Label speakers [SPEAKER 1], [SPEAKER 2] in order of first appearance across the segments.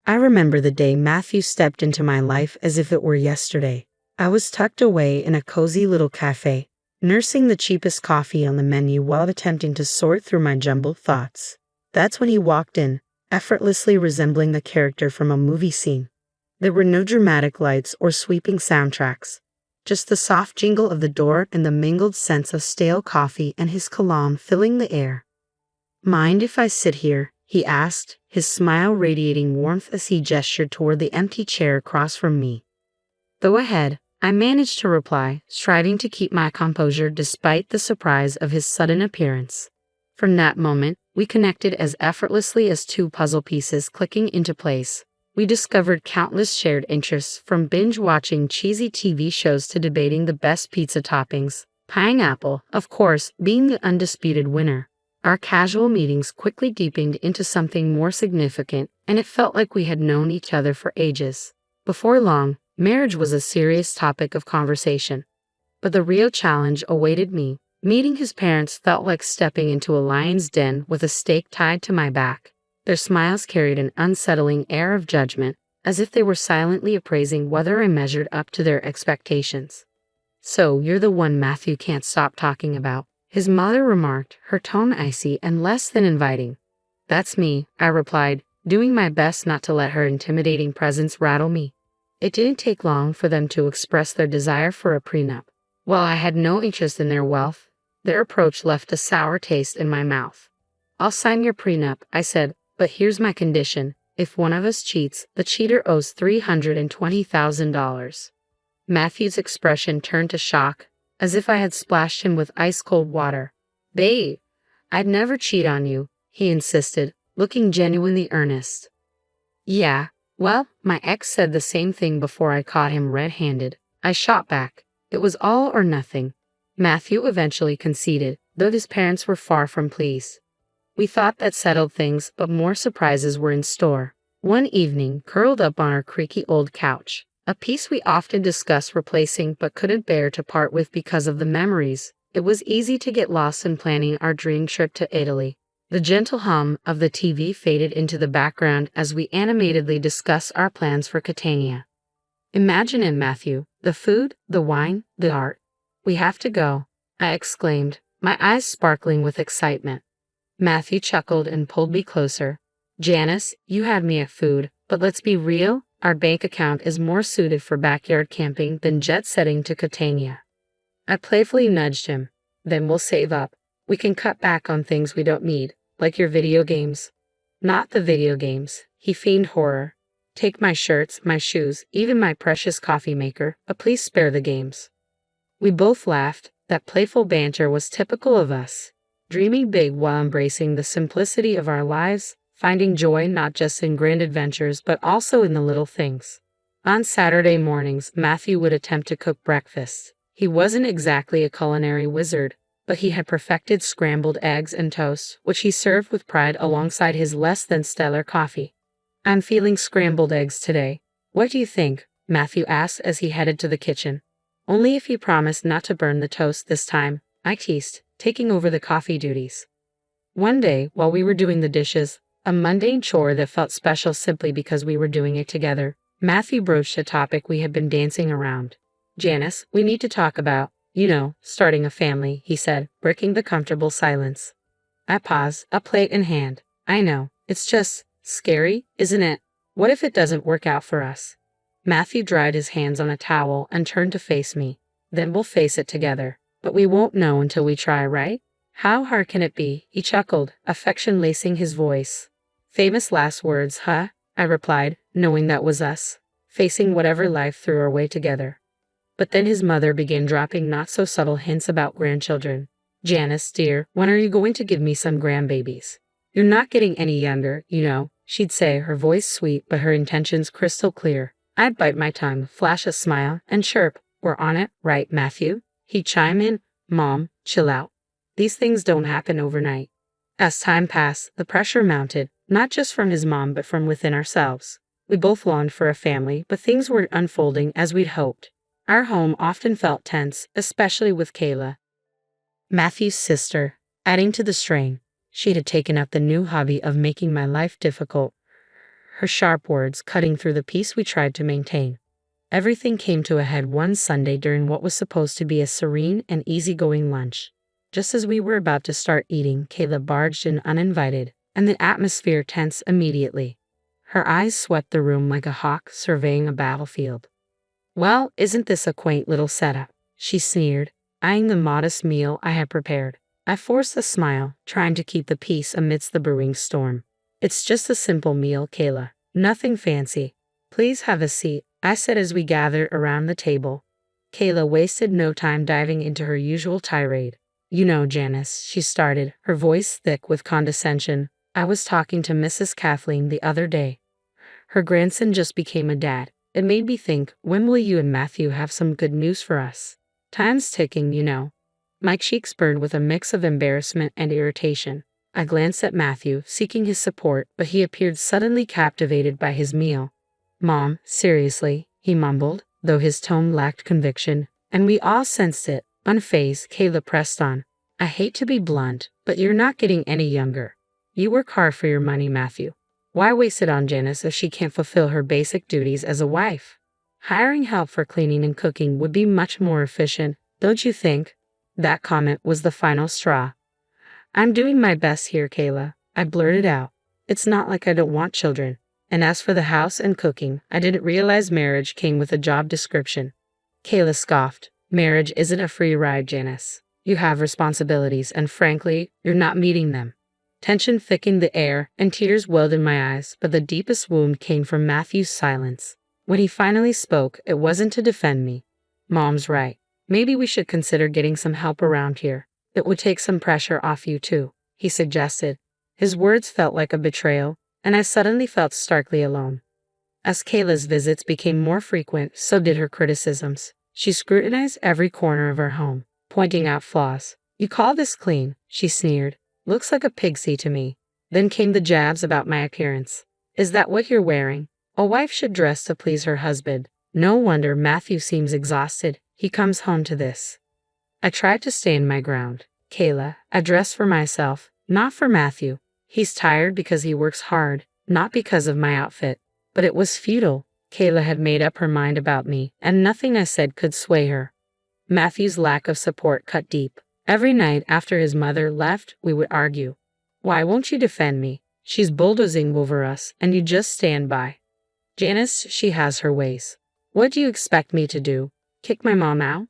[SPEAKER 1] I remember the day Matthew stepped into my life as if it were yesterday. I was tucked away in a cozy little cafe, nursing the cheapest coffee on the menu while attempting to sort through my jumbled thoughts. That's when he walked in, effortlessly resembling the character from a movie scene. There were no dramatic lights or sweeping soundtracks, just the soft jingle of the door and the mingled scents of stale coffee and his cologne filling the air. "Mind if I sit here?" he asked, his smile radiating warmth as he gestured toward the empty chair across from me. "Go ahead," I managed to reply, striving to keep my composure despite the surprise of his sudden appearance. From that moment, we connected as effortlessly as two puzzle pieces clicking into place. We discovered countless shared interests, from binge-watching cheesy TV shows to debating the best pizza toppings, pineapple, of course, being the undisputed winner. Our casual meetings quickly deepened into something more significant, and it felt like we had known each other for ages. Before long, marriage was a serious topic of conversation. But the real challenge awaited me. Meeting his parents felt like stepping into a lion's den with a stake tied to my back. Their smiles carried an unsettling air of judgment, as if they were silently appraising whether I measured up to their expectations. "So, you're the one Matthew can't stop talking about," his mother remarked, her tone icy and less than inviting. "That's me," I replied, doing my best not to let her intimidating presence rattle me. It didn't take long for them to express their desire for a prenup. While I had no interest in their wealth, their approach left a sour taste in my mouth. "I'll sign your prenup," I said, "but here's my condition. If one of us cheats, the cheater owes $320,000. Matthew's expression turned to shock, as if I had splashed him with ice-cold water. "Babe, I'd never cheat on you," he insisted, looking genuinely earnest. "Yeah, well, my ex said the same thing before I caught him red-handed," I shot back. It was all or nothing. Matthew eventually conceded, though his parents were far from pleased. We thought that settled things, but more surprises were in store. One evening, curled up on our creaky old couch, a piece we often discussed replacing but couldn't bear to part with because of the memories, it was easy to get lost in planning our dream trip to Italy. The gentle hum of the TV faded into the background as we animatedly discussed our plans for Catania. "Imagine it, Matthew. The food, the wine, the art. We have to go," I exclaimed, my eyes sparkling with excitement. Matthew chuckled and pulled me closer. "Janice, you had me at food, but let's be real, our bank account is more suited for backyard camping than jet-setting to Catania." I playfully nudged him. "Then we'll save up. We can cut back on things we don't need, like your video games." "Not the video games," he feigned horror. "Take my shirts, my shoes, even my precious coffee maker, but please spare the games." We both laughed. That playful banter was typical of us, dreaming big while embracing the simplicity of our lives, finding joy not just in grand adventures but also in the little things. On Saturday mornings, Matthew would attempt to cook breakfast. He wasn't exactly a culinary wizard, but he had perfected scrambled eggs and toast, which he served with pride alongside his less than stellar coffee. "I'm feeling scrambled eggs today. What do you think?" Matthew asked as he headed to the kitchen. "Only if you promise not to burn the toast this time," I teased, taking over the coffee duties. One day, while we were doing the dishes, a mundane chore that felt special simply because we were doing it together, Matthew broached a topic we had been dancing around. "Janice, we need to talk about, starting a family," he said, breaking the comfortable silence. I paused, a plate in hand. "I know, it's just scary, isn't it? What if it doesn't work out for us?" Matthew dried his hands on a towel and turned to face me. "Then we'll face it together. But we won't know until we try, right? How hard can it be?" He chuckled, affection lacing his voice. "Famous last words, huh?" I replied, knowing that was us, facing whatever life threw our way together. But then his mother began dropping not-so-subtle hints about grandchildren. "Janice, dear, when are you going to give me some grandbabies? You're not getting any younger, she'd say, her voice sweet but her intentions crystal clear. I'd bite my tongue, flash a smile, and chirp, "We're on it, right, Matthew?" He'd chime in, "Mom, chill out. These things don't happen overnight." As time passed, the pressure mounted, not just from his mom but from within ourselves. We both longed for a family, but things weren't unfolding as we'd hoped. Our home often felt tense, especially with Kayla, Matthew's sister, adding to the strain. She had taken up the new hobby of making my life difficult. her sharp words cutting through the peace we tried to maintain. Everything came to a head one Sunday during what was supposed to be a serene and easygoing lunch. Just as we were about to start eating, Kayla barged in uninvited, and the atmosphere tensed immediately. Her eyes swept the room like a hawk surveying a battlefield. "Well, isn't this a quaint little setup?" she sneered, eyeing the modest meal I had prepared. I forced a smile, trying to keep the peace amidst the brewing storm. "It's just a simple meal, Kayla. Nothing fancy. Please have a seat," I said as we gathered around the table. Kayla wasted no time diving into her usual tirade. "You know, Janice," she started, her voice thick with condescension, "I was talking to Mrs. Kathleen the other day. Her grandson just became a dad. It made me think, when will you and Matthew have some good news for us? Time's ticking, you know." My cheeks burned with a mix of embarrassment and irritation. I glanced at Matthew, seeking his support, but he appeared suddenly captivated by his meal. "Mom, seriously," he mumbled, though his tone lacked conviction, and we all sensed it. Unfazed, Kayla pressed on. "I hate to be blunt, but you're not getting any younger. You work hard for your money, Matthew. Why waste it on Janice if she can't fulfill her basic duties as a wife? Hiring help for cleaning and cooking would be much more efficient, don't you think?" That comment was the final straw. "I'm doing my best here, Kayla," I blurted out. "It's not like I don't want children. And as for the house and cooking, I didn't realize marriage came with a job description." Kayla scoffed. "Marriage isn't a free ride, Janice. You have responsibilities, and frankly, you're not meeting them." Tension thickened the air, and tears welled in my eyes, but the deepest wound came from Matthew's silence. When he finally spoke, it wasn't to defend me. "Mom's right. Maybe we should consider getting some help around here. It would take some pressure off you too," he suggested. His words felt like a betrayal, and I suddenly felt starkly alone. As Kayla's visits became more frequent, so did her criticisms. She scrutinized every corner of her home, pointing out flaws. "You call this clean?" she sneered. "Looks like a pixie to me." Then came the jabs about my appearance. "Is that what you're wearing? A wife should dress to please her husband. No wonder Matthew seems exhausted. He comes home to this." I tried to stand my ground. "Kayla, I dress for myself, not for Matthew. He's tired because he works hard, not because of my outfit." But it was futile. Kayla had made up her mind about me, and nothing I said could sway her. Matthew's lack of support cut deep. Every night after his mother left, we would argue. "Why won't you defend me? She's bulldozing over us, and you just stand by." "Janice, she has her ways." "What do you expect me to do? Kick my mom out?"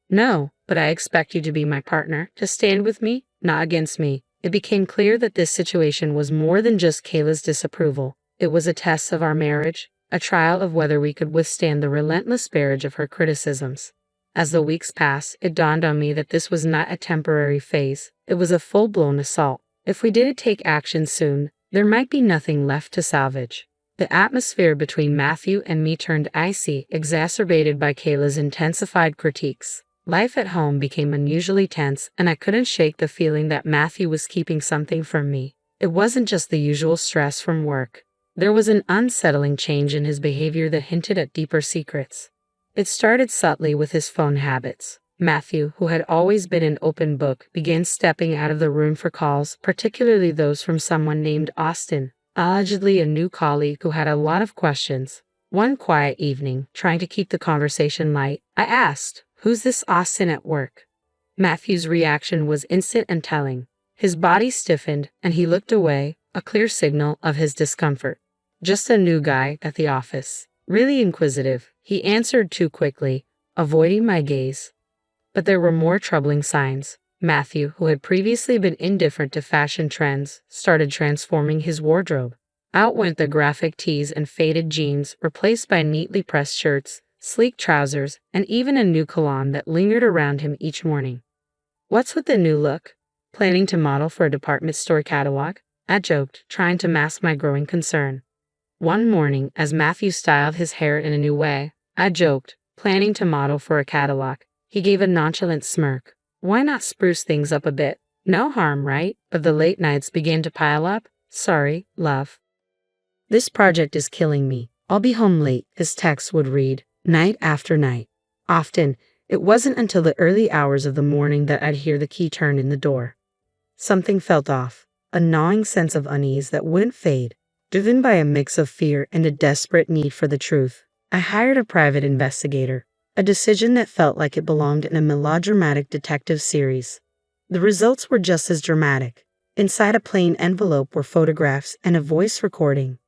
[SPEAKER 1] "No, but I expect you to be my partner, to stand with me, not against me." It became clear that this situation was more than just Kayla's disapproval. It was a test of our marriage, a trial of whether we could withstand the relentless barrage of her criticisms. As the weeks passed, it dawned on me that this was not a temporary phase. It was a full-blown assault. If we didn't take action soon, there might be nothing left to salvage. The atmosphere between Matthew and me turned icy, exacerbated by Kayla's intensified critiques. Life at home became unusually tense, and I couldn't shake the feeling that Matthew was keeping something from me. It wasn't just the usual stress from work. There was an unsettling change in his behavior that hinted at deeper secrets. It started subtly with his phone habits. Matthew, who had always been an open book, began stepping out of the room for calls, particularly those from someone named Austin, allegedly a new colleague who had a lot of questions. One quiet evening, trying to keep the conversation light, I asked, "Who's this Austin at work?" Matthew's reaction was instant and telling. His body stiffened, and he looked away, a clear signal of his discomfort. "Just a new guy at the office. Really inquisitive," he answered too quickly, avoiding my gaze. But there were more troubling signs. Matthew, who had previously been indifferent to fashion trends, started transforming his wardrobe. Out went the graphic tees and faded jeans, replaced by neatly pressed shirts, sleek trousers, and even a new cologne that lingered around him each morning. "What's with the new look? Planning to model for a department store catalog?" I joked, trying to mask my growing concern. One morning, as Matthew styled his hair in a new way, I joked, "Planning to model for a catalog." He gave a nonchalant smirk. "Why not spruce things up a bit? No harm, right?" But the late nights began to pile up. "Sorry, love. This project is killing me. I'll be home late," his text would read, night after night. Often, it wasn't until the early hours of the morning that I'd hear the key turn in the door. Something felt off, a gnawing sense of unease that wouldn't fade. Driven by a mix of fear and a desperate need for the truth, I hired a private investigator, a decision that felt like it belonged in a melodramatic detective series. The results were just as dramatic. Inside a plain envelope were photographs and a voice recording.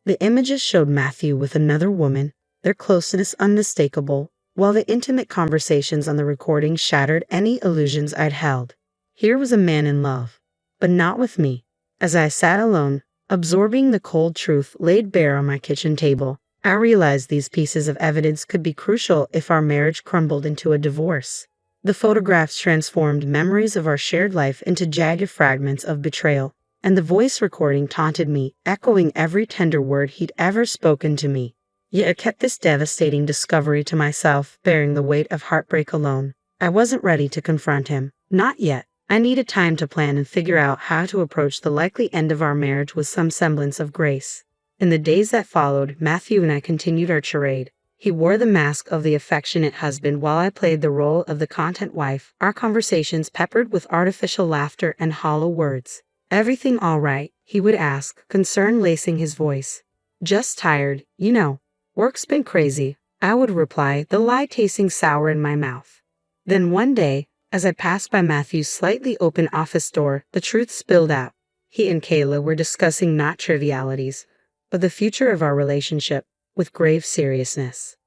[SPEAKER 1] The images showed Matthew with another woman, their closeness unmistakable, while the intimate conversations on the recording shattered any illusions I'd held. Here was a man in love, but not with me. As I sat alone, absorbing the cold truth laid bare on my kitchen table, I realized these pieces of evidence could be crucial if our marriage crumbled into a divorce. The photographs transformed memories of our shared life into jagged fragments of betrayal, and the voice recording taunted me, echoing every tender word he'd ever spoken to me. Yet I kept this devastating discovery to myself, bearing the weight of heartbreak alone. I wasn't ready to confront him. Not yet. I needed time to plan and figure out how to approach the likely end of our marriage with some semblance of grace. In the days that followed, Matthew and I continued our charade. He wore the mask of the affectionate husband while I played the role of the content wife, our conversations peppered with artificial laughter and hollow words. "Everything all right?" he would ask, concern lacing his voice. "Just tired, you know. Work's been crazy," I would reply, the lie tasting sour in my mouth. Then one day, as I passed by Matthew's slightly open office door, the truth spilled out. He and Kayla were discussing not trivialities, but the future of our relationship, with grave seriousness.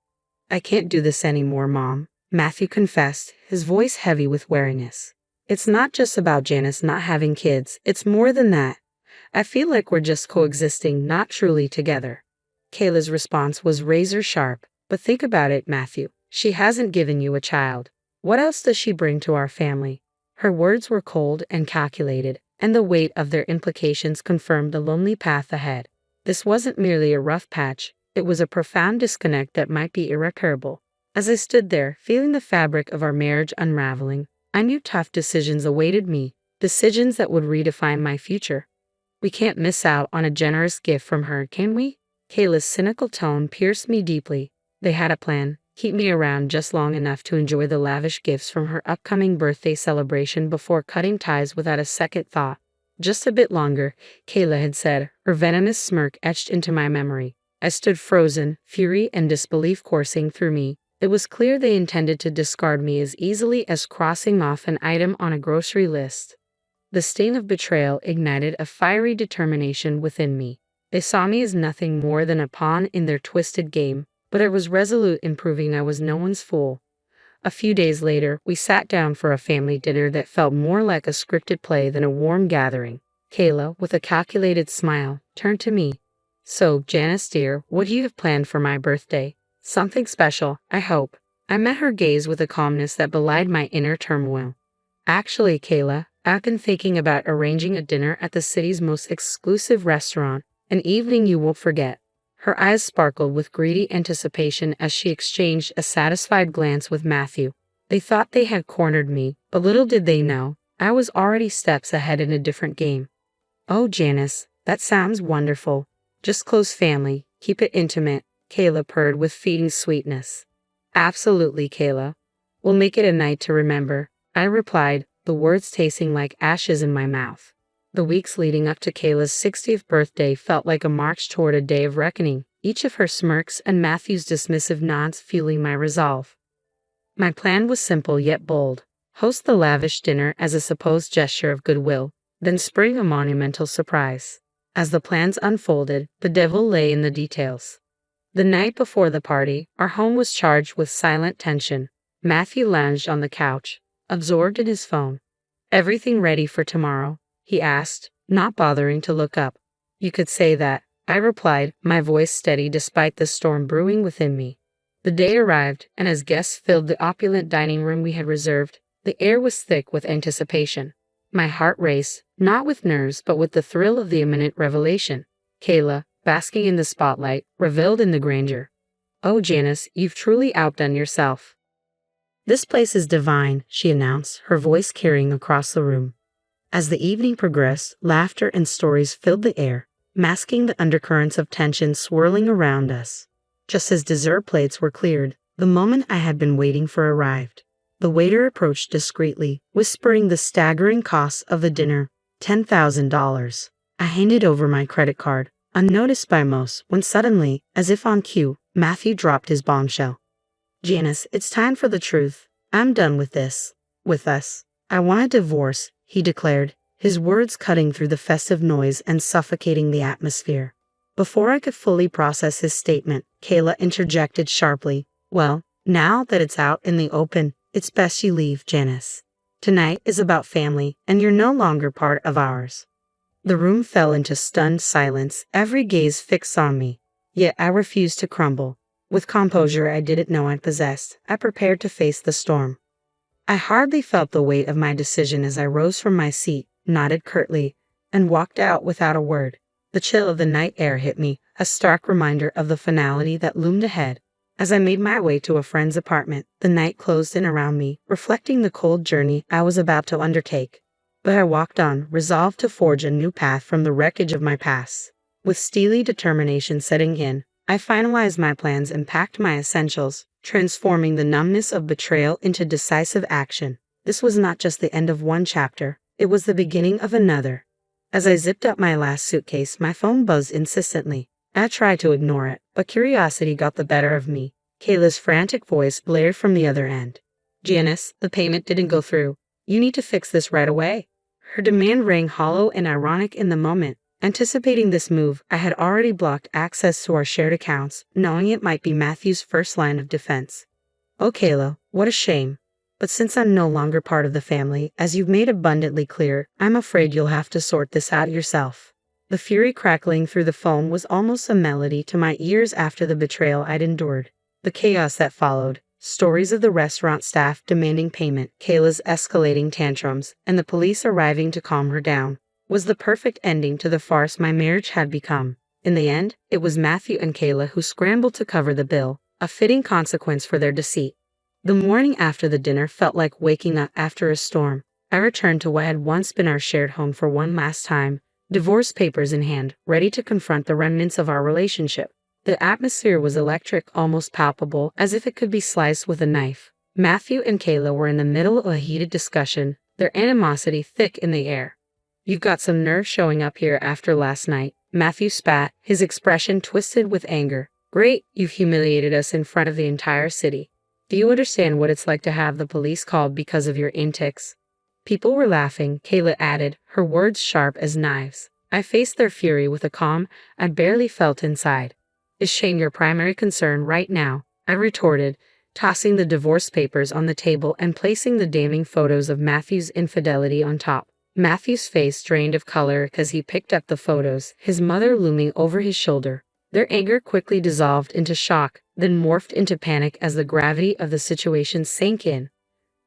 [SPEAKER 1] "I can't do this anymore, Mom," Matthew confessed, his voice heavy with weariness. "It's not just about Janice not having kids, it's more than that. I feel like we're just coexisting, not truly together." Kayla's response was razor sharp. "But think about it, Matthew. She hasn't given you a child. What else does she bring to our family?" Her words were cold and calculated, and the weight of their implications confirmed the lonely path ahead. This wasn't merely a rough patch. It was a profound disconnect that might be irreparable. As I stood there, feeling the fabric of our marriage unraveling, I knew tough decisions awaited me, decisions that would redefine my future. "We can't miss out on a generous gift from her, can we?" Kayla's cynical tone pierced me deeply. They had a plan: keep me around just long enough to enjoy the lavish gifts from her upcoming birthday celebration before cutting ties without a second thought. "Just a bit longer," Kayla had said, her venomous smirk etched into my memory. I stood frozen, fury and disbelief coursing through me. It was clear they intended to discard me as easily as crossing off an item on a grocery list. The stain of betrayal ignited a fiery determination within me. They saw me as nothing more than a pawn in their twisted game, but I was resolute in proving I was no one's fool. A few days later, we sat down for a family dinner that felt more like a scripted play than a warm gathering. Kayla, with a calculated smile, turned to me. "So, Janice dear, what do you have planned for my birthday? Something special, I hope." I met her gaze with a calmness that belied my inner turmoil. "Actually, Kayla, I've been thinking about arranging a dinner at the city's most exclusive restaurant, an evening you won't forget." Her eyes sparkled with greedy anticipation as she exchanged a satisfied glance with Matthew. They thought they had cornered me, but little did they know, I was already steps ahead in a different game. "Oh, Janice, that sounds wonderful. Just close family, keep it intimate," Kayla purred with feeding sweetness. "Absolutely, Kayla. We'll make it a night to remember," I replied, the words tasting like ashes in my mouth. The weeks leading up to Kayla's 60th birthday felt like a march toward a day of reckoning, each of her smirks and Matthew's dismissive nods fueling my resolve. My plan was simple yet bold: host the lavish dinner as a supposed gesture of goodwill, then spring a monumental surprise. As the plans unfolded, the devil lay in the details. The night before the party, our home was charged with silent tension. Matthew lounged on the couch, absorbed in his phone. "Everything ready for tomorrow?" he asked, not bothering to look up. "You could say that," I replied, my voice steady despite the storm brewing within me. The day arrived, and as guests filled the opulent dining room we had reserved, the air was thick with anticipation. My heart raced, not with nerves but with the thrill of the imminent revelation. Kayla, basking in the spotlight, reveled in the grandeur. "Oh, Janice, you've truly outdone yourself." "This place is divine," she announced, her voice carrying across the room. As the evening progressed, laughter and stories filled the air, masking the undercurrents of tension swirling around us. Just as dessert plates were cleared, the moment I had been waiting for arrived. The waiter approached discreetly, whispering the staggering cost of the dinner, $10,000. I handed over my credit card, unnoticed by most, when suddenly, as if on cue, Matthew dropped his bombshell. Janice, it's time for the truth. I'm done with this. With us. I want a divorce, he declared, his words cutting through the festive noise and suffocating the atmosphere. Before I could fully process his statement, Kayla interjected sharply. Well, now that it's out in the open, it's best you leave, Janice. Tonight is about family, and you're no longer part of ours. The room fell into stunned silence, every gaze fixed on me. Yet I refused to crumble. With composure I didn't know I possessed, I prepared to face the storm. I hardly felt the weight of my decision as I rose from my seat, nodded curtly, and walked out without a word. The chill of the night air hit me, a stark reminder of the finality that loomed ahead. As I made my way to a friend's apartment, the night closed in around me, reflecting the cold journey I was about to undertake. But I walked on, resolved to forge a new path from the wreckage of my past. With steely determination setting in, I finalized my plans and packed my essentials, transforming the numbness of betrayal into decisive action. This was not just the end of one chapter, it was the beginning of another. As I zipped up my last suitcase, my phone buzzed insistently. I tried to ignore it, but curiosity got the better of me. Kayla's frantic voice blared from the other end. Janice, the payment didn't go through. You need to fix this right away. Her demand rang hollow and ironic in the moment. Anticipating this move, I had already blocked access to our shared accounts, knowing it might be Matthew's first line of defense. Oh, Kayla, what a shame. But since I'm no longer part of the family, as you've made abundantly clear, I'm afraid you'll have to sort this out yourself. The fury crackling through the phone was almost a melody to my ears after the betrayal I'd endured. The chaos that followed, stories of the restaurant staff demanding payment, Kayla's escalating tantrums, and the police arriving to calm her down, was the perfect ending to the farce my marriage had become. In the end, it was Matthew and Kayla who scrambled to cover the bill, a fitting consequence for their deceit. The morning after the dinner felt like waking up after a storm. I returned to what had once been our shared home for one last time, divorce papers in hand, ready to confront the remnants of our relationship. The atmosphere was electric, almost palpable, as if it could be sliced with a knife. Matthew and Kayla were in the middle of a heated discussion, their animosity thick in the air. You've got some nerve showing up here after last night, Matthew spat, his expression twisted with anger. Great, you've humiliated us in front of the entire city. Do you understand what it's like to have the police called because of your antics? People were laughing, Kayla added, her words sharp as knives. I faced their fury with a calm I barely felt inside. Is shame your primary concern right now? I retorted, tossing the divorce papers on the table and placing the damning photos of Matthew's infidelity on top. Matthew's face drained of color as he picked up the photos, his mother looming over his shoulder. Their anger quickly dissolved into shock, then morphed into panic as the gravity of the situation sank in.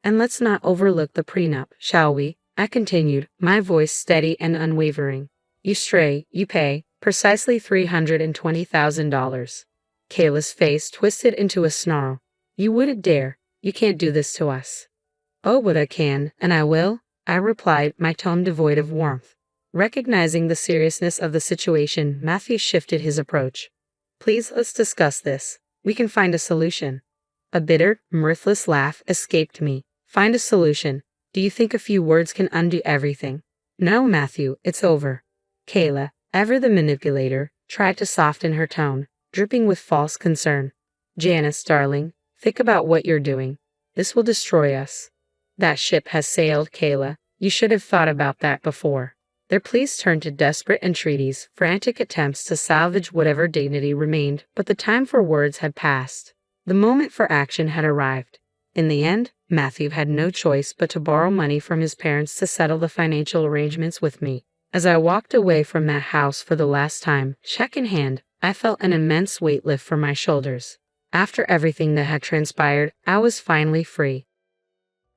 [SPEAKER 1] And let's not overlook the prenup, shall we? I continued, my voice steady and unwavering. You stray, you pay, precisely $320,000. Kayla's face twisted into a snarl. You wouldn't dare. You can't do this to us. Oh, but I can, and I will, I replied, my tone devoid of warmth. Recognizing the seriousness of the situation, Matthew shifted his approach. Please, let's discuss this. We can find a solution. A bitter, mirthless laugh escaped me. Find a solution. Do you think a few words can undo everything? No, Matthew, it's over. Kayla, ever the manipulator, tried to soften her tone, dripping with false concern. Janice, darling, think about what you're doing. This will destroy us. That ship has sailed, Kayla. You should have thought about that before. Their pleas turned to desperate entreaties, frantic attempts to salvage whatever dignity remained, but the time for words had passed. The moment for action had arrived. In the end, Matthew had no choice but to borrow money from his parents to settle the financial arrangements with me. As I walked away from that house for the last time, check in hand, I felt an immense weight lift from my shoulders. After everything that had transpired, I was finally free.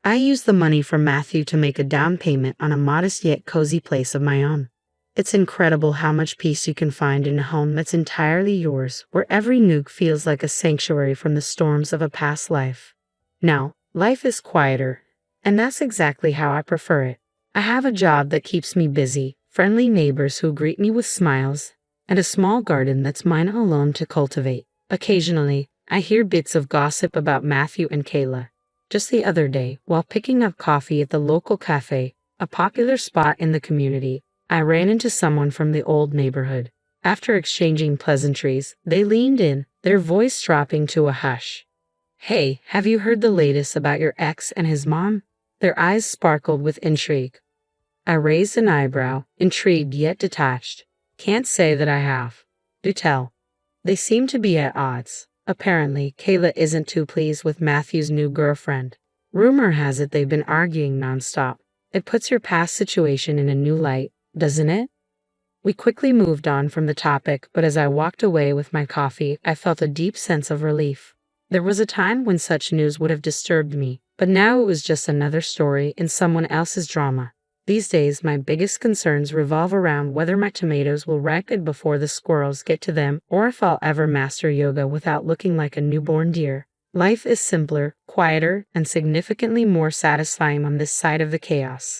[SPEAKER 1] I used the money from Matthew to make a down payment on a modest yet cozy place of my own. It's incredible how much peace you can find in a home that's entirely yours, where every nook feels like a sanctuary from the storms of a past life. Now, life is quieter, and that's exactly how I prefer it. I have a job that keeps me busy, friendly neighbors who greet me with smiles, and a small garden that's mine alone to cultivate. Occasionally, I hear bits of gossip about Matthew and Kayla. Just the other day, while picking up coffee at the local cafe, a popular spot in the community, I ran into someone from the old neighborhood. After exchanging pleasantries, they leaned in, their voice dropping to a hush. Hey, have you heard the latest about your ex and his mom? Their eyes sparkled with intrigue. I raised an eyebrow, intrigued yet detached. Can't say that I have. Do tell. They seem to be at odds. Apparently, Kayla isn't too pleased with Matthew's new girlfriend. Rumor has it they've been arguing nonstop. It puts your past situation in a new light, doesn't it? We quickly moved on from the topic, but as I walked away with my coffee, I felt a deep sense of relief. There was a time when such news would have disturbed me, but now it was just another story in someone else's drama. These days, my biggest concerns revolve around whether my tomatoes will ripen before the squirrels get to them, or if I'll ever master yoga without looking like a newborn deer. Life is simpler, quieter, and significantly more satisfying on this side of the chaos.